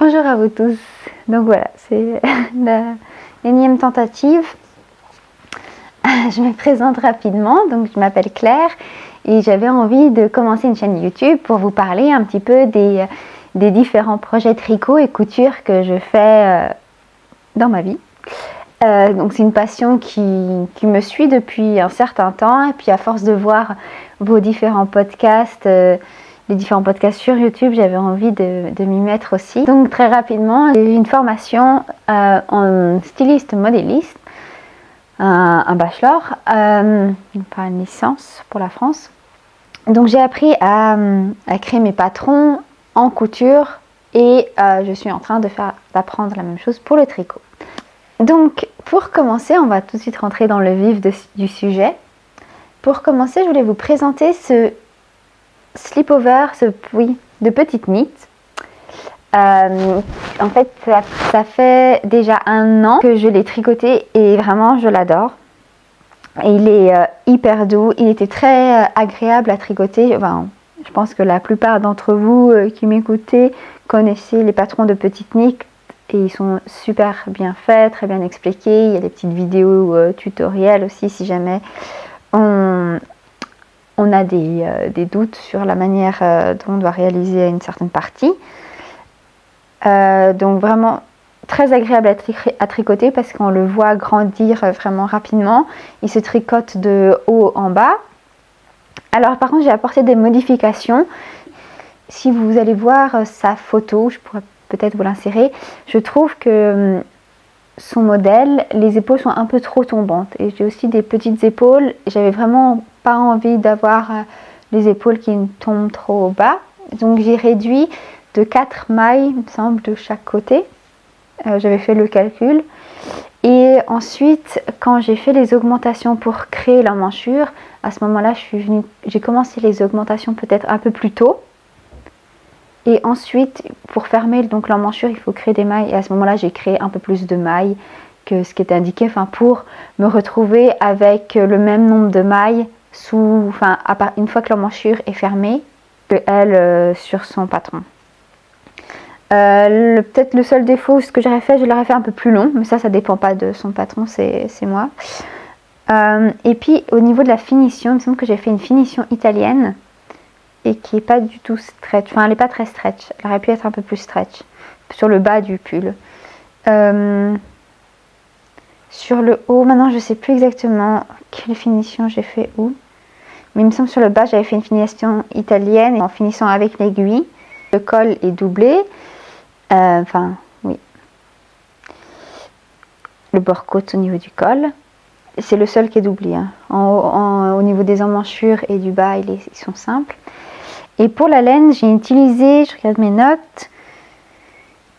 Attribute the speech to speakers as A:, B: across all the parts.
A: Bonjour à vous tous, donc voilà, c'est la énième tentative. Je me présente rapidement, donc je m'appelle Claire et j'avais envie de commencer une chaîne YouTube pour vous parler un petit peu des différents projets tricot et couture que je fais dans ma vie. Donc c'est une passion qui me suit depuis un certain temps, et puis à force de voir vos différents podcasts, les différents podcasts sur YouTube, j'avais envie de m'y mettre aussi. Donc très rapidement, j'ai eu une formation en styliste modéliste, un bachelor, pas une licence pour la France. Donc j'ai appris à créer mes patrons en couture et je suis en train d'apprendre la même chose pour le tricot. Donc pour commencer, on va tout de suite rentrer dans le vif du sujet. Pour commencer, je voulais vous présenter ce slipover, de petite knit. En fait, ça fait déjà 1 an que je l'ai tricoté et vraiment je l'adore. Et il est hyper doux, il était très agréable à tricoter. Enfin, je pense que la plupart d'entre vous qui m'écoutez connaissez les patrons de petite knit et ils sont super bien faits, très bien expliqués. Il y a des petites vidéos tutoriels aussi si jamais on a des doutes sur la manière dont on doit réaliser une certaine partie. Donc vraiment très agréable à tricoter parce qu'on le voit grandir vraiment rapidement. Il se tricote de haut en bas. Alors par contre j'ai apporté des modifications. Si vous allez voir sa photo, je pourrais peut-être vous l'insérer, je trouve que son modèle, les épaules sont un peu trop tombantes et j'ai aussi des petites épaules. J'avais vraiment pas envie d'avoir les épaules qui tombent trop bas, donc j'ai réduit de 4 mailles, il me semble, de chaque côté. J'avais fait le calcul et ensuite quand j'ai fait les augmentations pour créer l'emmanchure, à ce moment là j'ai commencé les augmentations peut-être un peu plus tôt. Et ensuite, pour fermer donc l'emmanchure, il faut créer des mailles. Et à ce moment-là, j'ai créé un peu plus de mailles que ce qui était indiqué, pour me retrouver avec le même nombre de mailles une fois que l'emmanchure est fermée, que elle sur son patron. Peut-être le seul défaut, ce que j'aurais fait, je l'aurais fait un peu plus long, mais ça dépend pas de son patron, c'est moi. Et puis au niveau de la finition, il me semble que j'ai fait une finition italienne. Et qui n'est pas du tout stretch, elle n'est pas très stretch, elle aurait pu être un peu plus stretch sur le bas du pull. Sur le haut, maintenant je ne sais plus exactement quelle finition j'ai fait où, mais il me semble sur le bas j'avais fait une finition italienne en finissant avec l'aiguille. Le col est doublé, oui, le bord côte au niveau du col, c'est le seul qui est doublé, hein. Au niveau des emmanchures et du bas ils sont simples. Et pour la laine, j'ai utilisé, je regarde mes notes,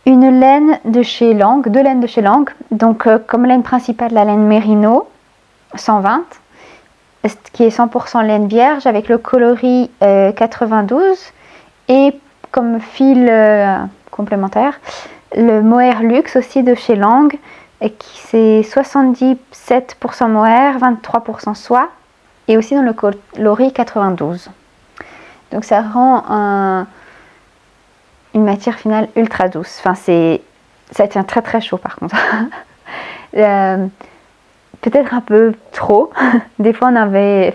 A: une laine de chez Lang, 2 laines de chez Lang. Donc comme laine principale, la laine Merino 120, qui est 100% laine vierge avec le coloris 92. Et comme fil complémentaire, le mohair luxe aussi de chez Lang, qui c'est 77% mohair, 23% soie, et aussi dans le coloris 92. Donc ça rend une matière finale ultra douce. Ça tient très très chaud par contre. Peut-être un peu trop. Des fois il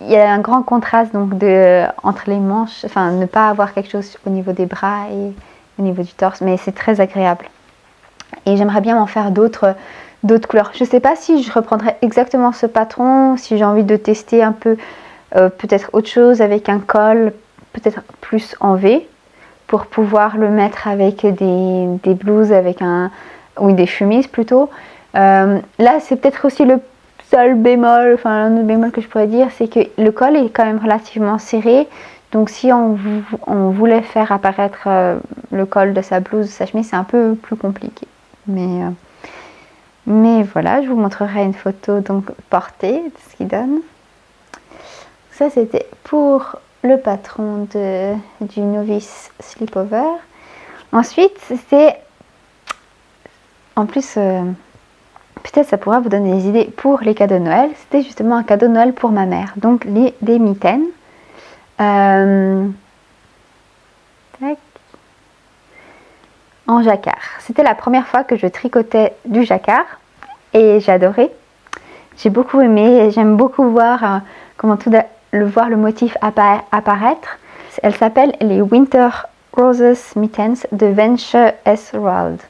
A: y a un grand contraste donc entre les manches. Ne pas avoir quelque chose au niveau des bras et au niveau du torse. Mais c'est très agréable. Et j'aimerais bien m'en faire d'autres couleurs. Je ne sais pas si je reprendrai exactement ce patron, si j'ai envie de tester un peu peut-être autre chose avec un col peut-être plus en V pour pouvoir le mettre avec des blouses ou des chemises plutôt. Là c'est peut-être aussi le seul bémol, un autre bémol que je pourrais dire, c'est que le col est quand même relativement serré. Donc si on voulait faire apparaître le col de sa blouse, de sa chemise, c'est un peu plus compliqué. Mais voilà, je vous montrerai une photo donc portée de ce qu'il donne. Ça c'était pour le patron du Novice Sleepover. Ensuite c'était, en plus peut-être ça pourra vous donner des idées pour les cadeaux de Noël. C'était justement un cadeau de Noël pour ma mère. Donc des mitaines. En jacquard. C'était la première fois que je tricotais du jacquard et j'adorais. J'ai beaucoup aimé. J'aime beaucoup voir voir le motif apparaître. Elle s'appelle les Winter Roses Mittens de Venture S. Roald.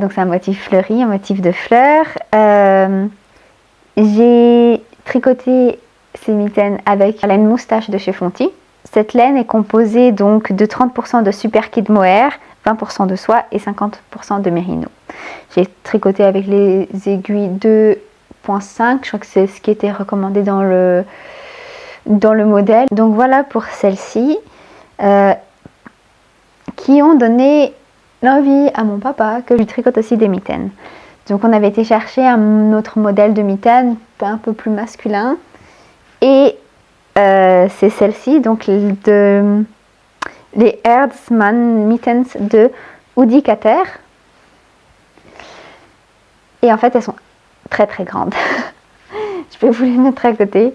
A: Donc c'est un motif fleuri, un motif de fleurs. J'ai tricoté ces mitaines avec la laine moustache de chez Fonty. Cette laine est composée donc de 30% de super kid mohair, 20% de soie et 50% de mérino. J'ai tricoté avec les aiguilles 2.5, je crois que c'est ce qui était recommandé dans le modèle. Donc voilà pour celles-ci qui ont donné l'envie à mon papa que je tricote aussi des mitaines. Donc on avait été chercher un autre modèle de mitaine, un peu plus masculin. Et c'est celle-ci, donc les Herdsman Mittens de Woody Kater. Et en fait, elles sont très très grandes. Je vais vous les mettre à côté.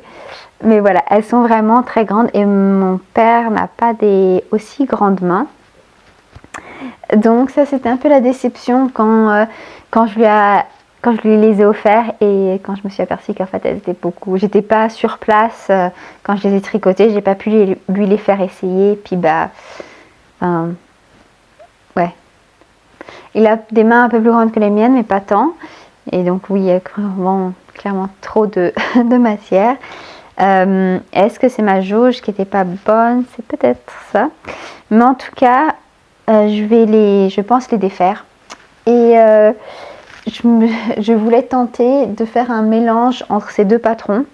A: Mais voilà, elles sont vraiment très grandes et mon père n'a pas des aussi grandes mains. Donc ça, c'était un peu la déception quand je lui les ai offerts et quand je me suis aperçue qu'en fait elles étaient beaucoup. J'étais pas sur place quand je les ai tricotées, j'ai pas pu lui les faire essayer. Puis ouais. Il a des mains un peu plus grandes que les miennes, mais pas tant. Et donc oui, il y a clairement trop de matière. Est-ce que c'est ma jauge qui n'était pas bonne? C'est peut-être ça. Mais en tout cas, je pense les défaire. Et je voulais tenter de faire un mélange entre ces deux patrons.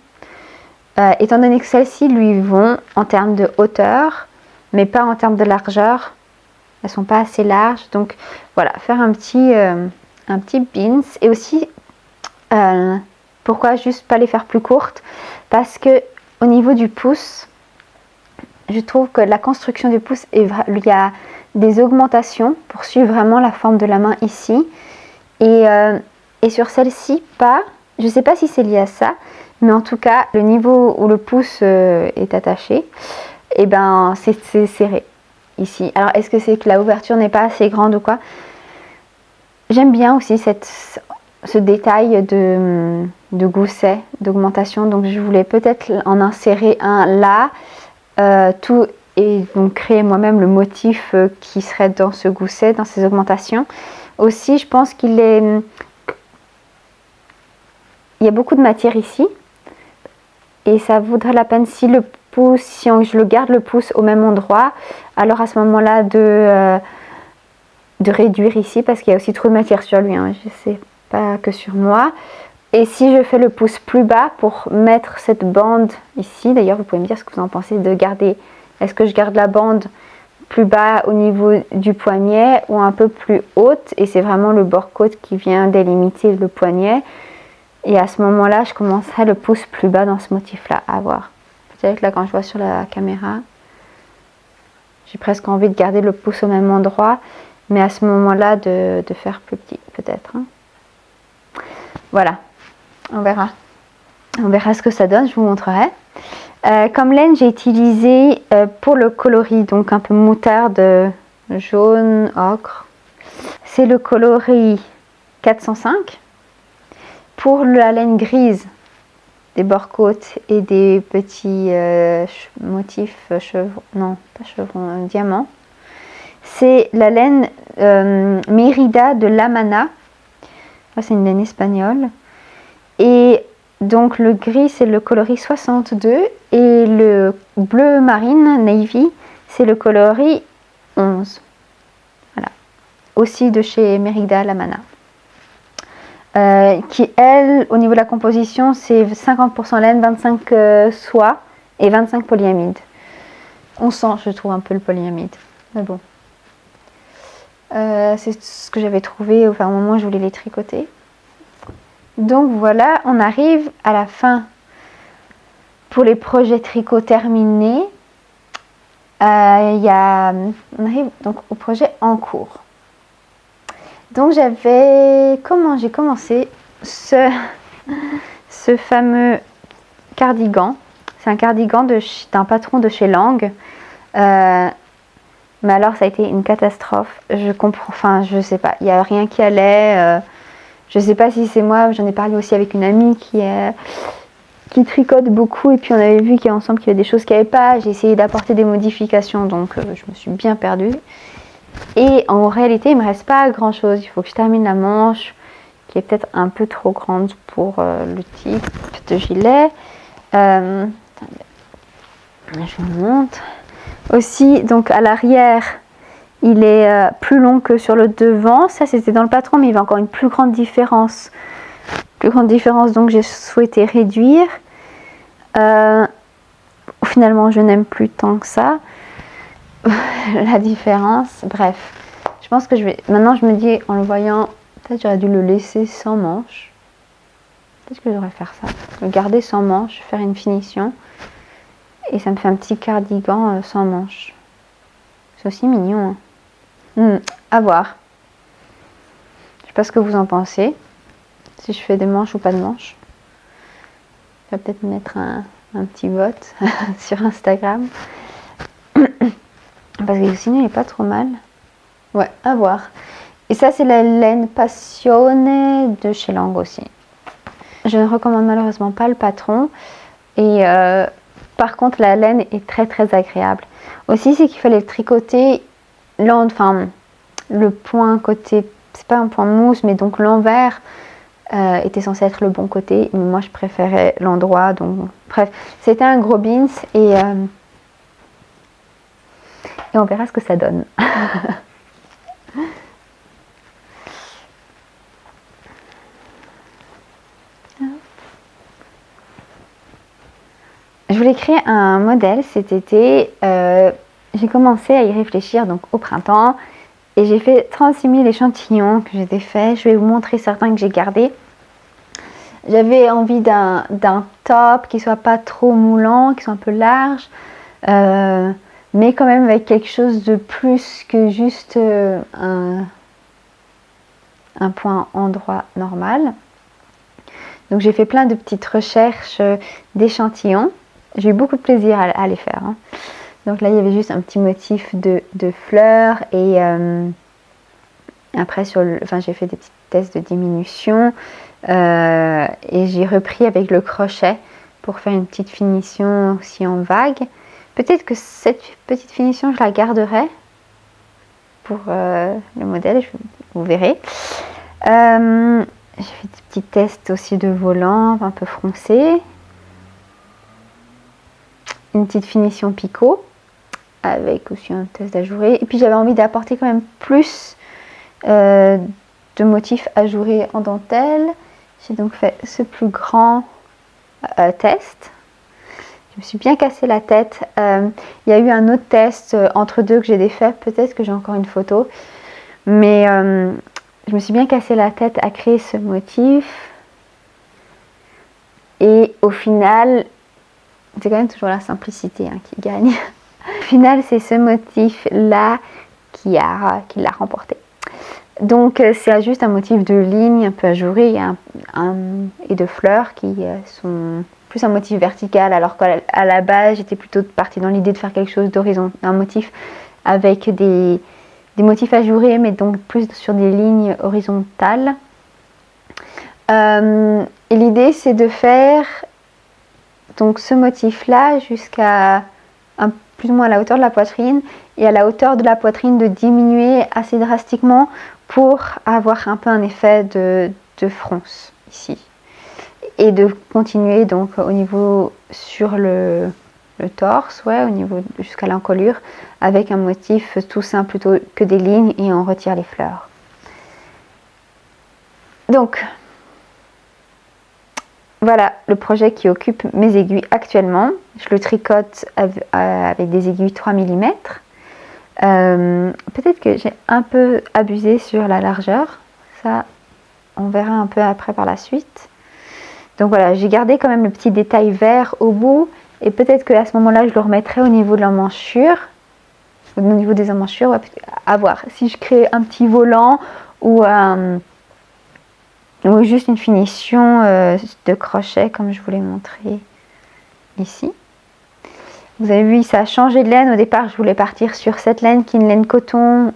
A: Étant donné que celles-ci lui vont en termes de hauteur, mais pas en termes de largeur. Elles sont pas assez larges. Donc voilà, faire un petit pins. Et aussi, pourquoi juste pas les faire plus courtes? Parce que au niveau du pouce, je trouve que la construction du pouce, il y a des augmentations pour suivre vraiment la forme de la main ici. Et sur celle-ci, pas. Je ne sais pas si c'est lié à ça, mais en tout cas, le niveau où le pouce est attaché, et ben c'est serré ici. Alors, est-ce que c'est que la ouverture n'est pas assez grande ou quoi? J'aime bien aussi ce détail de gousset, d'augmentation. Donc, je voulais peut-être en insérer un là, et donc créer moi-même le motif qui serait dans ce gousset, dans ces augmentations. Aussi, je pense il y a beaucoup de matière ici et ça vaudrait la peine si je le garde le pouce au même endroit, alors à ce moment-là de réduire ici parce qu'il y a aussi trop de matière sur lui, hein. Je sais pas que sur moi. Et si je fais le pouce plus bas pour mettre cette bande ici, d'ailleurs vous pouvez me dire ce que vous en pensez de garder, est-ce que je garde la bande plus bas au niveau du poignet ou un peu plus haute et c'est vraiment le bord-côte qui vient délimiter le poignet, et à ce moment là je commencerai le pouce plus bas dans ce motif là, à voir. Peut-être là quand je vois sur la caméra j'ai presque envie de garder le pouce au même endroit, mais à ce moment là de faire plus petit peut-être, hein. Voilà, on verra ce que ça donne, je vous montrerai. Comme laine, j'ai utilisé pour le coloris, donc un peu moutarde, jaune, ocre. C'est le coloris 405. Pour la laine grise, des bords-côtes et des petits motifs chevrons, non pas chevrons, diamants. C'est la laine Mérida de Lamana. C'est une laine espagnole. Et donc le gris c'est le coloris 62 et le bleu marine navy c'est le coloris 11. Voilà. Aussi de chez Mérida Lamana. Qui elle, au niveau de la composition, c'est 50% laine, 25 soie et 25 polyamide. On sent, je trouve, un peu le polyamide. Mais bon. C'est ce que j'avais trouvé au moment où je voulais les tricoter. Donc voilà, on arrive à la fin pour les projets tricot terminés. On arrive donc au projet en cours. Donc j'ai commencé ce fameux cardigan. C'est un cardigan d'un patron de chez Lang. Mais alors ça a été une catastrophe. Je sais pas, il n'y a rien qui allait. Je sais pas si c'est moi, j'en ai parlé aussi avec une amie qui tricote beaucoup et puis on avait vu ensemble qu'il y avait des choses qui n'avaient pas. J'ai essayé d'apporter des modifications, donc je me suis bien perdue. Et en réalité, il me reste pas grand chose. Il faut que je termine la manche qui est peut-être un peu trop grande pour le type de gilet. Je vous montre. Aussi, donc à l'arrière, il est plus long que sur le devant. Ça, c'était dans le patron, mais il y avait encore une plus grande différence. Donc j'ai souhaité réduire. Finalement, je n'aime plus tant que ça la différence. Bref, je pense que maintenant, je me dis, en le voyant, peut-être j'aurais dû le laisser sans manche. Peut-être que je devrais faire ça. Le garder sans manche, faire une finition. Et ça me fait un petit cardigan sans manche. C'est aussi mignon. À voir. Je sais pas ce que vous en pensez. Si je fais des manches ou pas de manches. Je vais peut-être mettre un petit vote sur Instagram. Parce que sinon il n'est pas trop mal. Ouais, à voir. Et ça c'est la laine Passione de chez Lang aussi. Je ne recommande malheureusement pas le patron. Et par contre la laine est très très agréable. Aussi c'est qu'il fallait le tricoter. Le point côté, c'est pas un point mousse, mais donc l'envers était censé être le bon côté. Mais moi je préférais l'endroit. Donc bref, c'était un gros beans et on verra ce que ça donne. Je voulais créer un modèle cet été. J'ai commencé à y réfléchir donc au printemps et j'ai fait 36 000 échantillons que j'ai faits. Je vais vous montrer certains que j'ai gardés. J'avais envie d'un top qui soit pas trop moulant, qui soit un peu large, mais quand même avec quelque chose de plus que juste un point endroit normal. Donc j'ai fait plein de petites recherches d'échantillons. J'ai eu beaucoup de plaisir à les faire. Hein. Donc là il y avait juste un petit motif de fleurs et après j'ai fait des petits tests de diminution et j'ai repris avec le crochet pour faire une petite finition aussi en vague. Peut-être que cette petite finition je la garderai pour le modèle, vous verrez. J'ai fait des petits tests aussi de volant un peu froncé. Une petite finition picot avec aussi un test d'ajouré. Et puis j'avais envie d'apporter quand même plus de motifs ajourés en dentelle. J'ai donc fait ce plus grand test. Je me suis bien cassé la tête. Il y a eu un autre test entre deux que j'ai défait. Peut-être que j'ai encore une photo. Mais je me suis bien cassé la tête à créer ce motif. Et au final, c'est quand même toujours la simplicité qui gagne. Au final, c'est ce motif-là qui l'a remporté. Donc, c'est juste un motif de ligne un peu ajouré et de fleurs qui sont plus un motif vertical, alors qu'à la base, j'étais plutôt partie dans l'idée de faire quelque chose d'horizontal, un motif avec des motifs ajourés, mais donc plus sur des lignes horizontales. Et l'idée, c'est de faire donc ce motif-là jusqu'à plus ou moins à la hauteur de la poitrine, et à la hauteur de la poitrine de diminuer assez drastiquement pour avoir un peu un effet de fronce ici. Et de continuer donc au niveau sur le torse, au niveau jusqu'à l'encolure, avec un motif tout simple plutôt que des lignes, et on retire les fleurs. Donc, voilà le projet qui occupe mes aiguilles actuellement. Je le tricote avec des aiguilles 3 mm. Peut-être que j'ai un peu abusé sur la largeur. Ça, on verra un peu après par la suite. Donc voilà, j'ai gardé quand même le petit détail vert au bout. Et peut-être qu'à ce moment-là, je le remettrai au niveau de l'emmanchure. Au niveau des emmanchures, ouais, à voir. Si je crée un petit volant ou juste une finition de crochet comme je vous l'ai montré ici. Vous avez vu, ça a changé de laine. Au départ, je voulais partir sur cette laine qui est une laine coton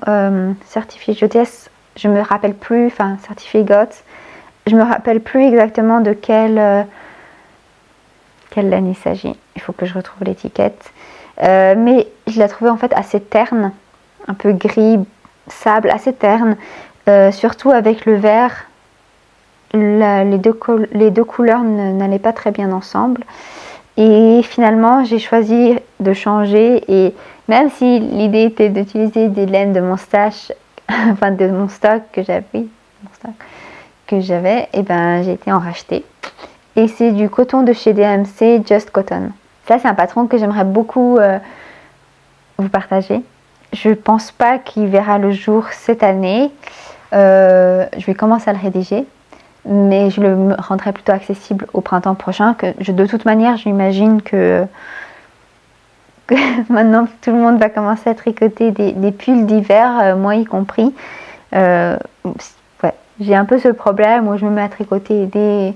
A: certifiée GOTS. Je me rappelle plus, enfin certifiée GOTS. Je me rappelle plus exactement de quelle laine il s'agit. Il faut que je retrouve l'étiquette. Mais je la trouvais en fait assez terne, un peu gris, sable, assez terne. Surtout avec le vert, les deux couleurs n'allaient pas très bien ensemble. Et finalement, j'ai choisi de changer. Et même si l'idée était d'utiliser des laines de mon stash, enfin de mon stock que j'avais, et ben j'ai été en racheter. Et c'est du coton de chez DMC, Just Cotton. Ça, c'est un patron que j'aimerais beaucoup vous partager. Je pense pas qu'il verra le jour cette année. Je vais commencer à le rédiger, mais je le rendrai plutôt accessible au printemps prochain. De toute manière, j'imagine que maintenant tout le monde va commencer à tricoter des pulls d'hiver, moi y compris. Ouais, j'ai un peu ce problème où je me mets à tricoter des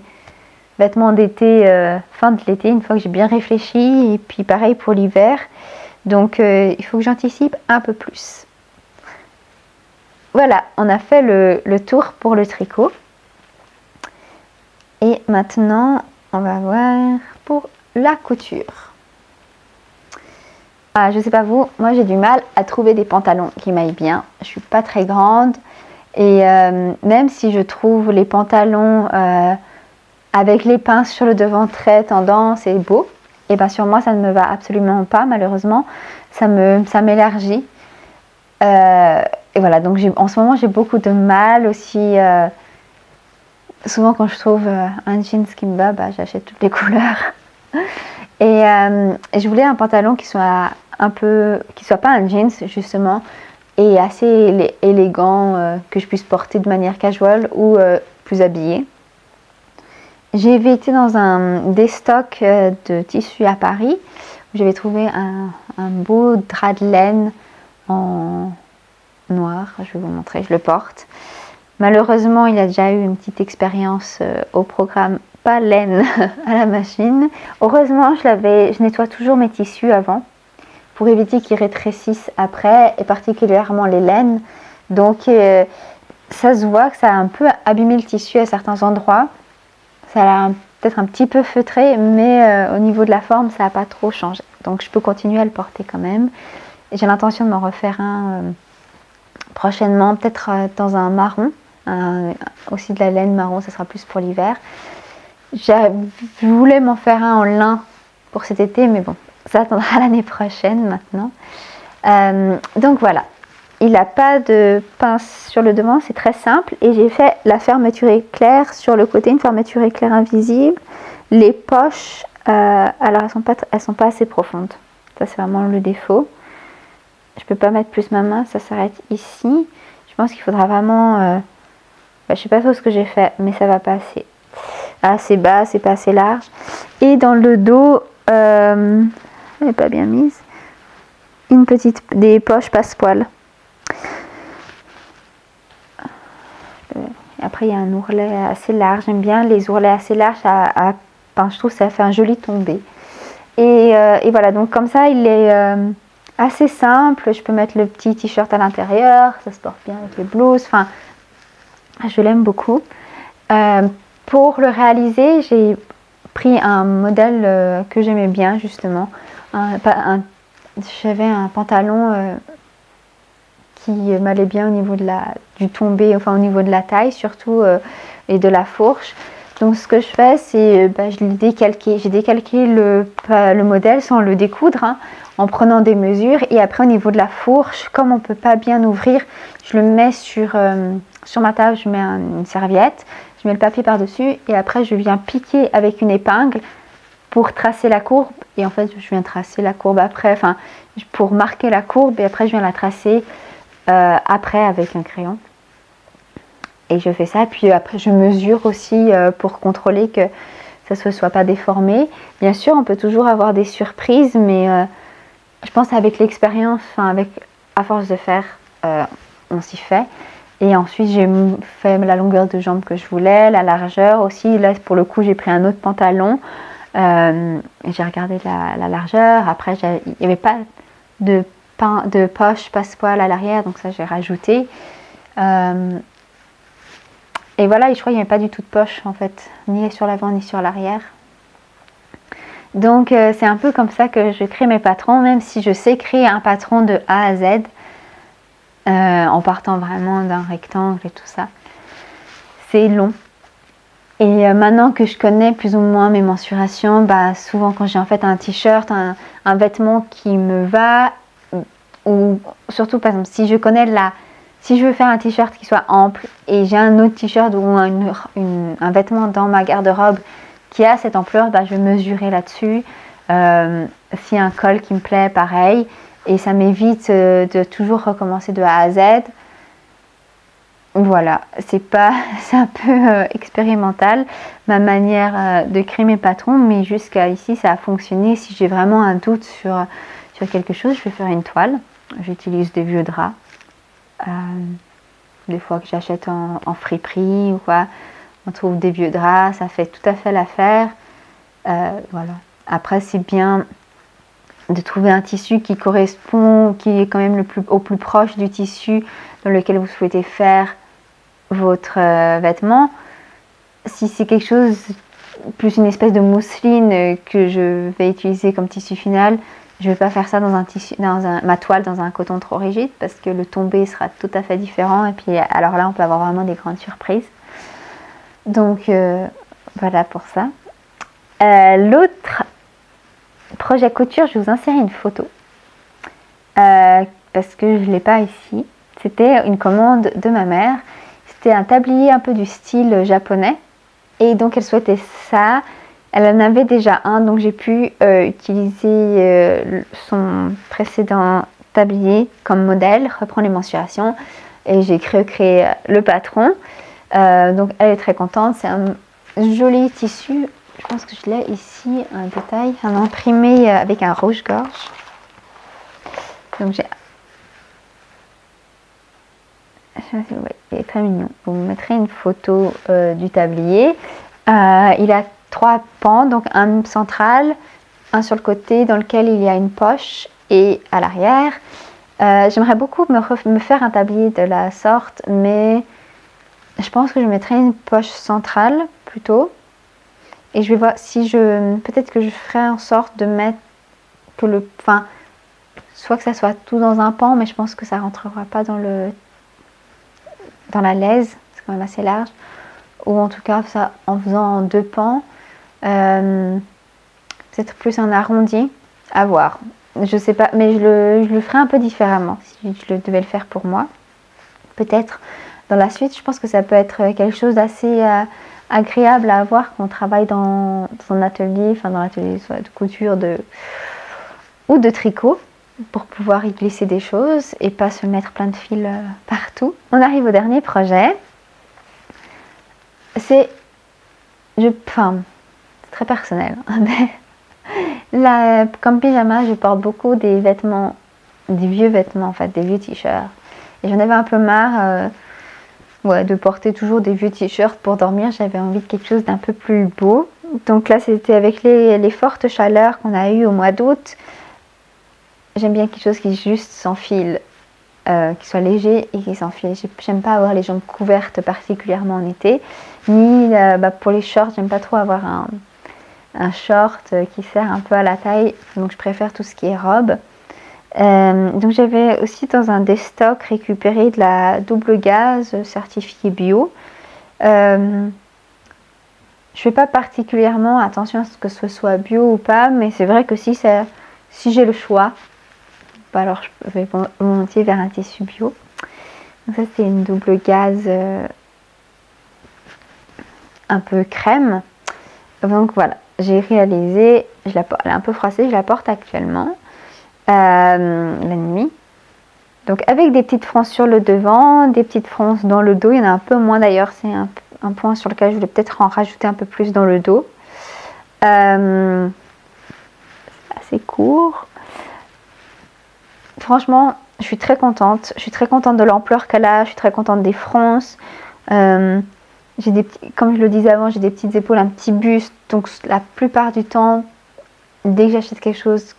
A: vêtements d'été, fin de l'été, une fois que j'ai bien réfléchi, et puis pareil pour l'hiver. Donc il faut que j'anticipe un peu plus. Voilà, on a fait le tour pour le tricot. Et maintenant, on va voir pour la couture. Ah, je sais pas vous, moi j'ai du mal à trouver des pantalons qui m'aillent bien. Je suis pas très grande. Et même si je trouve les pantalons avec les pinces sur le devant très tendance et beau, et bien sur moi ça ne me va absolument pas, malheureusement. Ça m'élargit. Et voilà, donc en ce moment j'ai beaucoup de mal aussi. Souvent quand je trouve un jeans qui me va, bah, j'achète toutes les couleurs. Et je voulais un pantalon qui soit pas un jeans justement, et assez élégant, que je puisse porter de manière casual ou plus habillée. J'ai été dans des stocks de tissus à Paris, où j'avais trouvé un beau drap de laine en noir. Je vais vous montrer, je le porte. Malheureusement, il a déjà eu une petite expérience au programme, pas laine à la machine. Heureusement, je nettoie toujours mes tissus avant, pour éviter qu'ils rétrécissent après, et particulièrement les laines. Donc, ça se voit que ça a un peu abîmé le tissu à certains endroits. Ça a peut-être un petit peu feutré, mais au niveau de la forme, ça n'a pas trop changé. Donc je peux continuer à le porter quand même. J'ai l'intention de m'en refaire un prochainement, peut-être dans un marron, aussi de la laine marron, ça sera plus pour l'hiver. Je voulais m'en faire un en lin pour cet été, mais bon, ça attendra l'année prochaine maintenant. Donc voilà. Il n'a pas de pince sur le devant, c'est très simple. Et j'ai fait la fermeture éclair sur le côté, une fermeture éclair invisible. Les poches, alors elles sont pas assez profondes. Ça, c'est vraiment le défaut. Je peux pas mettre plus ma main, ça s'arrête ici. Je pense qu'il faudra vraiment... je sais pas trop ce que j'ai fait, mais ça va pas assez bas, c'est pas assez large. Et dans le dos, elle n'est pas bien mise. Des poches passe-poil. Après, il y a un ourlet assez large. J'aime bien les ourlets assez larges. Je trouve que ça fait un joli tombé. Et voilà, donc comme ça, il est assez simple. Je peux mettre le petit t-shirt à l'intérieur. Ça se porte bien avec les blouses. Enfin, je l'aime beaucoup. Pour le réaliser, j'ai pris un modèle que j'aimais bien, justement. J'avais un pantalon... qui m'allait bien au niveau du tombé, enfin au niveau de la taille surtout, et de la fourche. Donc ce que je fais, c'est je l'ai décalqué. J'ai décalqué le modèle sans le découdre, en prenant des mesures. Et après au niveau de la fourche, comme on ne peut pas bien ouvrir, je le mets sur ma table, je mets une serviette, je mets le papier par-dessus et après je viens piquer avec une épingle pour tracer la courbe. Et en fait, je viens tracer la courbe après, enfin, pour marquer la courbe et après je viens la tracer après avec un crayon. Et je fais ça, puis après je mesure aussi pour contrôler que ça ne soit pas déformé. Bien sûr, on peut toujours avoir des surprises, mais je pense avec l'expérience, à force de faire, on s'y fait. Et ensuite, j'ai fait la longueur de jambe que je voulais, la largeur aussi. Là, pour le coup, j'ai pris un autre pantalon. J'ai regardé la largeur. Après, il n'y avait pas de poche passepoil à l'arrière, donc ça, j'ai rajouté. Et voilà, et je crois qu'il n'y avait pas du tout de poche en fait, ni sur l'avant ni sur l'arrière. Donc c'est un peu comme ça que je crée mes patrons, même si je sais créer un patron de A à Z, en partant vraiment d'un rectangle et tout ça. C'est long. Et maintenant que je connais plus ou moins mes mensurations, souvent quand j'ai en fait un t-shirt, un vêtement qui me va, ou surtout par exemple si je connais si je veux faire un t-shirt qui soit ample et j'ai un autre t-shirt ou un vêtement dans ma garde-robe qui a cette ampleur, je vais mesurer là-dessus. S'il y a un col qui me plaît, pareil. Et ça m'évite de toujours recommencer de A à Z. Voilà, c'est un peu expérimental, ma manière de créer mes patrons, mais jusqu'à ici, ça a fonctionné. Si j'ai vraiment un doute sur quelque chose, je vais faire une toile. J'utilise des vieux draps. Des fois que j'achète en friperie ou quoi, on trouve des vieux draps, ça fait tout à fait l'affaire. Voilà. Après, c'est bien de trouver un tissu qui correspond, qui est quand même au plus proche du tissu dans lequel vous souhaitez faire votre vêtement. Si c'est quelque chose, plus une espèce de mousseline que je vais utiliser comme tissu final, je ne vais pas faire ça dans ma toile dans un coton trop rigide parce que le tombé sera tout à fait différent et puis alors là on peut avoir vraiment des grandes surprises. Donc voilà pour ça. L'autre projet couture, je vais vous insérer une photo parce que je ne l'ai pas ici. C'était une commande de ma mère. C'était un tablier un peu du style japonais et donc elle souhaitait ça. Elle en avait déjà un, donc j'ai pu utiliser son précédent tablier comme modèle, reprendre les mensurations et j'ai créé le patron. Donc elle est très contente, c'est un joli tissu, je pense que je l'ai ici, un détail, un imprimé avec un rouge-gorge. Donc il est très mignon. Vous mettrez une photo du tablier. Il a 3 pans, donc un central, un sur le côté dans lequel il y a une poche et à l'arrière. J'aimerais beaucoup me faire un tablier de la sorte, mais je pense que je mettrai une poche centrale plutôt. Et je vais voir si peut-être que je ferai en sorte de mettre soit que ça soit tout dans un pan, mais je pense que ça rentrera pas dans la laise, c'est quand même assez large. Ou en tout cas ça en faisant en 2 pans. Peut-être plus un arrondi, à voir. Je sais pas, mais je le ferai un peu différemment si je devais le faire pour moi. Peut-être dans la suite, je pense que ça peut être quelque chose d'assez agréable à avoir quand on travaille dans un atelier, dans l'atelier soit de couture ou de tricot, pour pouvoir y glisser des choses et pas se mettre plein de fils partout. On arrive au dernier projet. C'est très personnel, mais comme pyjama, je porte beaucoup des vieux vêtements en fait, des vieux t-shirts. Et j'en avais un peu marre de porter toujours des vieux t-shirts pour dormir. J'avais envie de quelque chose d'un peu plus beau. Donc là, c'était avec les fortes chaleurs qu'on a eues au mois d'août. J'aime bien quelque chose qui juste s'enfile, qui soit léger et qui s'enfile. J'aime pas avoir les jambes couvertes particulièrement en été. Ni pour les shorts, j'aime pas trop avoir un short qui sert un peu à la taille. Donc je préfère tout ce qui est robe. Donc j'avais aussi dans un des stocks récupéré de la double gaze certifiée bio. Je fais pas particulièrement attention à ce que ce soit bio ou pas, mais c'est vrai que si j'ai le choix, alors je vais volontiers vers un tissu bio. Donc ça c'est une double gaze un peu crème. Donc voilà, j'ai réalisé, elle est un peu froissée, je la porte actuellement la nuit. Donc avec des petites fronces sur le devant, des petites fronces dans le dos, il y en a un peu moins d'ailleurs, c'est un point sur lequel je voulais peut-être en rajouter un peu plus dans le dos. C'est assez court. Franchement, je suis très contente de l'ampleur qu'elle a, je suis très contente des fronces. J'ai des petits, comme je le disais avant, j'ai des petites épaules, un petit buste, donc la plupart du temps, dès que j'achète quelque chose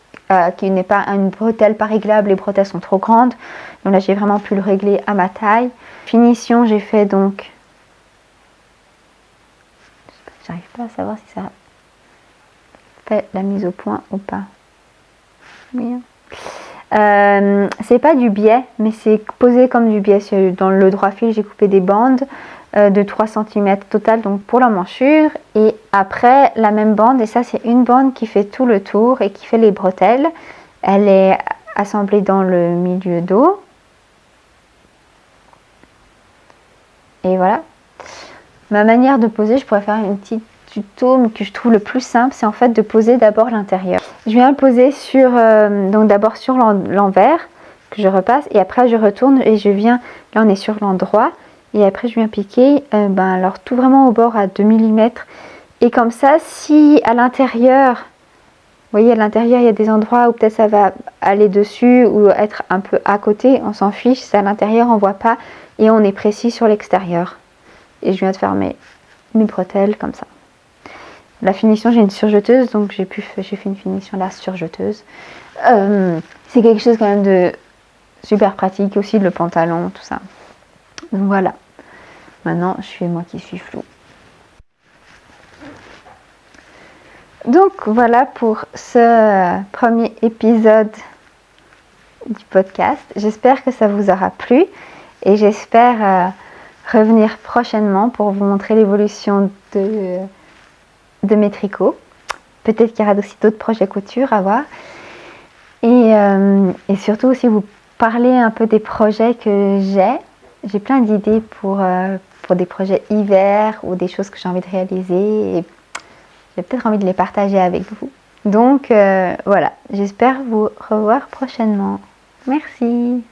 A: qui n'est pas une bretelle pas réglable, les bretelles sont trop grandes, donc là j'ai vraiment pu le régler à ma taille. Finition, j'ai fait donc, j'arrive pas à savoir si ça fait la mise au point ou pas. Oui. C'est pas du biais, mais c'est posé comme du biais. Dans le droit fil, j'ai coupé des bandes de 3 cm total, donc pour la manchure, et après la même bande, et ça c'est une bande qui fait tout le tour et qui fait les bretelles. Elle est assemblée dans le milieu dos, et voilà. Ma manière de poser, je pourrais faire une petite tuto, mais que je trouve le plus simple, c'est en fait de poser d'abord l'intérieur. Je viens le poser sur, donc d'abord sur l'envers, que je repasse, et après je retourne et je viens, là on est sur l'endroit, et après je viens piquer, alors tout vraiment au bord à 2 mm, et comme ça, si à l'intérieur, vous voyez à l'intérieur il y a des endroits où peut-être ça va aller dessus, ou être un peu à côté, on s'en fiche, c'est à l'intérieur, on voit pas, et on est précis sur l'extérieur. Et je viens de faire mes bretelles comme ça. La finition, j'ai une surjeteuse, donc j'ai fait une finition là surjeteuse. C'est quelque chose quand même de super pratique, aussi le pantalon, tout ça. Donc voilà. Maintenant, je suis moi qui suis floue. Donc voilà pour ce premier épisode du podcast. J'espère que ça vous aura plu et j'espère revenir prochainement pour vous montrer l'évolution de mes tricots. Peut-être qu'il y aura aussi d'autres projets couture à voir. Et surtout aussi vous parler un peu des projets que j'ai. J'ai plein d'idées pour des projets hiver ou des choses que j'ai envie de réaliser. Et j'ai peut-être envie de les partager avec vous. Donc voilà, j'espère vous revoir prochainement. Merci.